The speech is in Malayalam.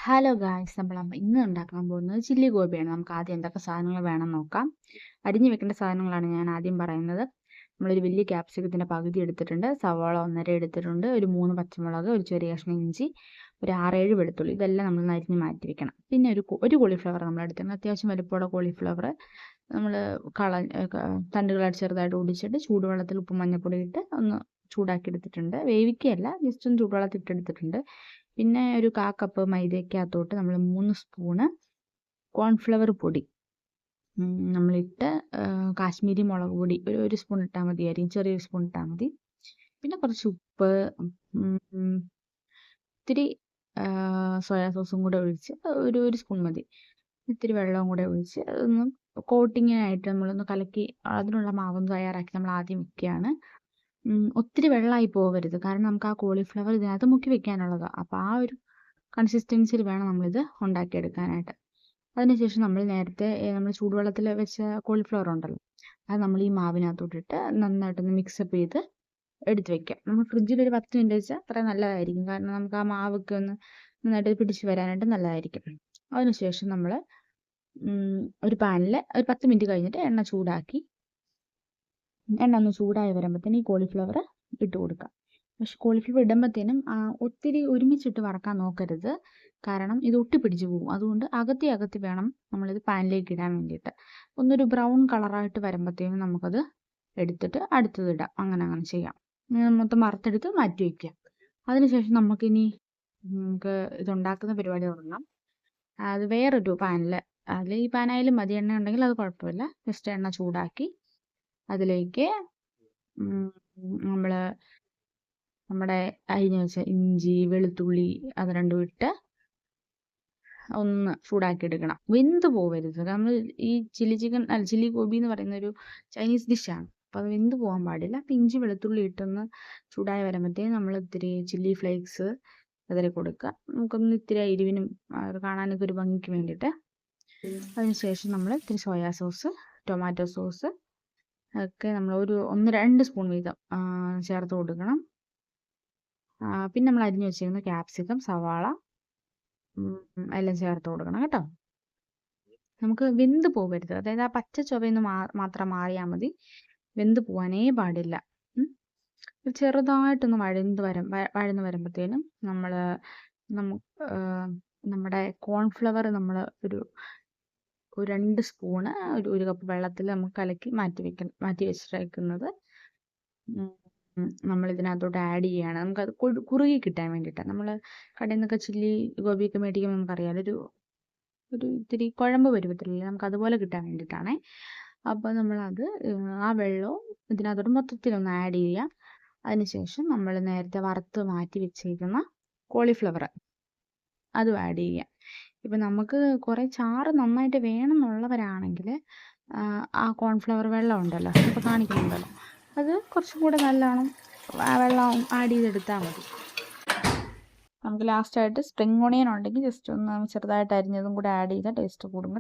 ഹലോ ഗായ്സ്, ഇന്ന് ഉണ്ടാക്കാൻ പോകുന്നത് ചില്ലി ഗോപിയാണ്. നമുക്ക് ആദ്യം എന്തൊക്കെ സാധനങ്ങൾ വേണം നോക്കാം. അരിഞ്ഞു വെക്കേണ്ട സാധനങ്ങളാണ് ഞാൻ ആദ്യം പറയുന്നത്. നമ്മളൊരു വലിയ ക്യാപ്സിക്കത്തിൻ്റെ പകുതി എടുത്തിട്ടുണ്ട്, സവാള 1.5 എടുത്തിട്ടുണ്ട്, ഒരു 3 പച്ചമുളക്, ഒരു ചെറിയ കഷ്ണം ഇഞ്ചി, ഒരു 6-7 വെളുത്തുള്ളി. ഇതെല്ലാം നമ്മൾ അരിഞ്ഞ് മാറ്റി വെക്കണം. പിന്നെ ഒരു കോളിഫ്ലവർ നമ്മൾ എടുത്തിട്ടുണ്ട്, അത്യാവശ്യം വലുപ്പമുള്ള കോളിഫ്ലവർ. നമ്മൾ തണ്ടുകളായിട്ട് ചെറുതായിട്ട് ഒടിച്ചിട്ട് ചൂടുവെള്ളത്തിൽ ഉപ്പും മഞ്ഞൾപ്പൊടി ഇട്ട് ഒന്ന് ചൂടാക്കി എടുത്തിട്ടുണ്ട്. വേവിക്കുകയല്ല, ജസ്റ്റ് ഒന്ന് ചൂടുവെള്ളത്തിൽ ഇട്ടെടുത്തിട്ടുണ്ട്. പിന്നെ ഒരു 1/4 കപ്പ് മൈദയ്ക്കകത്തോട്ട് നമ്മൾ 3 സ്പൂണ് കോൺഫ്ലവർ പൊടി നമ്മളിട്ട്, കാശ്മീരി മുളക് പൊടി ഒരു സ്പൂൺ ഇട്ടാൽ മതിയായിരിക്കും, ചെറിയൊരു സ്പൂൺ ഇട്ടാൽ മതി. പിന്നെ കുറച്ച് ഉപ്പ്, ഇത്തിരി സോയാ സോസും കൂടെ ഒഴിച്ച് ഒരു സ്പൂൺ മതി. ഇത്തിരി വെള്ളവും കൂടെ ഒഴിച്ച് അതൊന്ന് കോട്ടിങ്ങിനായിട്ട് നമ്മളൊന്ന് കലക്കി അതിനുള്ള മാവൊന്ന് തയ്യാറാക്കി നമ്മൾ ആദ്യം വെക്കുകയാണ്. ഒത്തിരി വെള്ളമായി പോകരുത്, കാരണം നമുക്ക് ആ കോളിഫ്ലവർ ഇതിനകത്ത് മുക്കി വെക്കാനുള്ളതാണ്. അപ്പോൾ ആ ഒരു കൺസിസ്റ്റൻസിയിൽ വേണം നമ്മളിത് ഉണ്ടാക്കിയെടുക്കാനായിട്ട്. അതിനുശേഷം നമ്മൾ നേരത്തെ നമ്മൾ ചൂടുവെള്ളത്തിൽ വെച്ച കോളിഫ്ലവർ ഉണ്ടല്ലോ, അത് നമ്മൾ ഈ മാവിനകത്തോട്ടിട്ട് നന്നായിട്ടൊന്ന് മിക്സപ്പ് ചെയ്ത് എടുത്ത് വെക്കാം. നമ്മൾ ഫ്രിഡ്ജിൽ ഒരു 10 മിനിറ്റ് വെച്ചാൽ അത്രയും നല്ലതായിരിക്കും, കാരണം നമുക്ക് ആ മാവൊക്കെ ഒന്ന് നന്നായിട്ട് പിടിച്ച് വരാനായിട്ട് നല്ലതായിരിക്കും. അതിനുശേഷം നമ്മൾ ഒരു പാനിൽ ഒരു 10 മിനിറ്റ് കഴിഞ്ഞിട്ട് എണ്ണ ഒന്ന് ചൂടായി വരുമ്പോഴത്തേനും ഈ കോളിഫ്ലവർ ഇട്ട് കൊടുക്കാം. പക്ഷെ കോളിഫ്ലവർ ഇടുമ്പോഴത്തേനും ഒത്തിരി ഒരുമിച്ചിട്ട് വറക്കാൻ നോക്കരുത്, കാരണം ഇത് ഒട്ടിപ്പിടിച്ച് പോകും. അതുകൊണ്ട് അകത്തി വേണം നമ്മളിത് പാനിലേക്ക് ഇടാൻ വേണ്ടിയിട്ട്. ഒന്നൊരു ബ്രൗൺ കളറായിട്ട് വരുമ്പോഴത്തേനും നമുക്കത് എടുത്തിട്ട് അടുത്തത് ഇടാം. അങ്ങനെ ചെയ്യാം. മൊത്തം വറുത്തെടുത്ത് മാറ്റി വയ്ക്കുക. അതിനുശേഷം നമുക്ക് ഇതുണ്ടാക്കുന്ന പരിപാടി തുടങ്ങാം. അത് വേറൊരു പാനിൽ, അതിൽ ഈ പാനായാലും മതി, എണ്ണ ഉണ്ടെങ്കിൽ അത് കുഴപ്പമില്ല. ജസ്റ്റ് എണ്ണ ചൂടാക്കി അതിലേക്ക് നമ്മുടെ അരിഞ്ഞ് വെച്ച ഇഞ്ചി, വെളുത്തുള്ളി അത് രണ്ടും ഇട്ട് ഒന്ന് ചൂടാക്കി എടുക്കണം. വെന്ത് പോവരുത്. നമ്മൾ ഈ ചില്ലി ഗോബി എന്ന് പറയുന്ന ഒരു ചൈനീസ് ഡിഷാണ്, അപ്പോൾ അത് വെന്ത് പോകാൻ പാടില്ല. അപ്പം ഇഞ്ചി വെളുത്തുള്ളി ഇട്ടൊന്ന് ചൂടായി വരുമ്പോഴത്തേക്കും നമ്മൾ ഇത്തിരി ചില്ലി ഫ്ലേക്സ് അതിൽ കൊടുക്കുക. നമുക്കൊന്ന് ഇത്തിരി എരിവിനും അത് കാണാനൊക്കെ ഒരു ഭംഗിക്ക് വേണ്ടിയിട്ട്. അതിനുശേഷം നമ്മൾ ഇത്തിരി സോയാ സോസ്, ടൊമാറ്റോ സോസ് ഒക്കെ നമ്മൾ ഒരു 1-2 സ്പൂൺ വീതം ചേർത്ത് കൊടുക്കണം. പിന്നെ നമ്മൾ അരിഞ്ഞു വെച്ചിരുന്ന ക്യാപ്സിക്കം, സവാള എല്ലാം ചേർത്ത് കൊടുക്കണം കേട്ടോ. നമുക്ക് വെന്ത് പോകരുത്, അതായത് ആ പച്ച ചുവയൊന്ന് മാത്രം മാറിയാൽ മതി, വെന്ത് പോകാനേ പാടില്ല. ചെറുതായിട്ടൊന്ന് വഴന്ന് വരുമ്പോഴത്തേനും നമ്മുടെ കോൺഫ്ലവർ നമ്മൾ ഒരു 2 സ്പൂണ് ഒരു കപ്പ് വെള്ളത്തിൽ നമുക്ക് കലക്കി മാറ്റി വെച്ചിരിക്കുന്നത് നമ്മൾ ഇതിനകത്തോട്ട് ആഡ് ചെയ്യുകയാണ്. നമുക്കത് കുറുകി കിട്ടാൻ വേണ്ടിയിട്ടാണ്. നമ്മൾ കടയിൽ നിന്നൊക്കെ ചില്ലി ഗോപിയൊക്കെ മേടിക്കുമ്പോൾ നമുക്കറിയാമല്ലോ, ഒരു ഇത്തിരി കുഴമ്പ് പരുവത്തിലല്ലേ, നമുക്ക് അതുപോലെ കിട്ടാൻ വേണ്ടിയിട്ടാണേ. അപ്പോൾ നമ്മളത് ആ വെള്ളവും ഇതിനകത്തോട്ട് മൊത്തത്തിലൊന്ന് ആഡ് ചെയ്യുക. അതിനുശേഷം നമ്മൾ നേരത്തെ വറുത്ത് മാറ്റി വെച്ചിരിക്കുന്ന കോളിഫ്ലവർ അതും ആഡ് ചെയ്യുക. ഇപ്പം നമുക്ക് കുറേ ചാറ് നന്നായിട്ട് വേണമെന്നുള്ളവരാണെങ്കിൽ ആ കോൺഫ്ലവർ വെള്ളം ഉണ്ടല്ലോ, ഇപ്പോൾ കാണിക്കുന്നുണ്ടല്ലോ, അത് കുറച്ചും കൂടെ നല്ലോണം വെള്ളം ആഡ് ചെയ്തെടുത്താൽ മതി. നമുക്ക് ലാസ്റ്റായിട്ട് സ്പ്രിംഗ് ഓണിയൻ ഉണ്ടെങ്കിൽ ജസ്റ്റ് ഒന്ന് ചെറുതായിട്ട് അരിഞ്ഞതും കൂടെ ആഡ് ചെയ്താൽ ടേസ്റ്റ് കൂടും.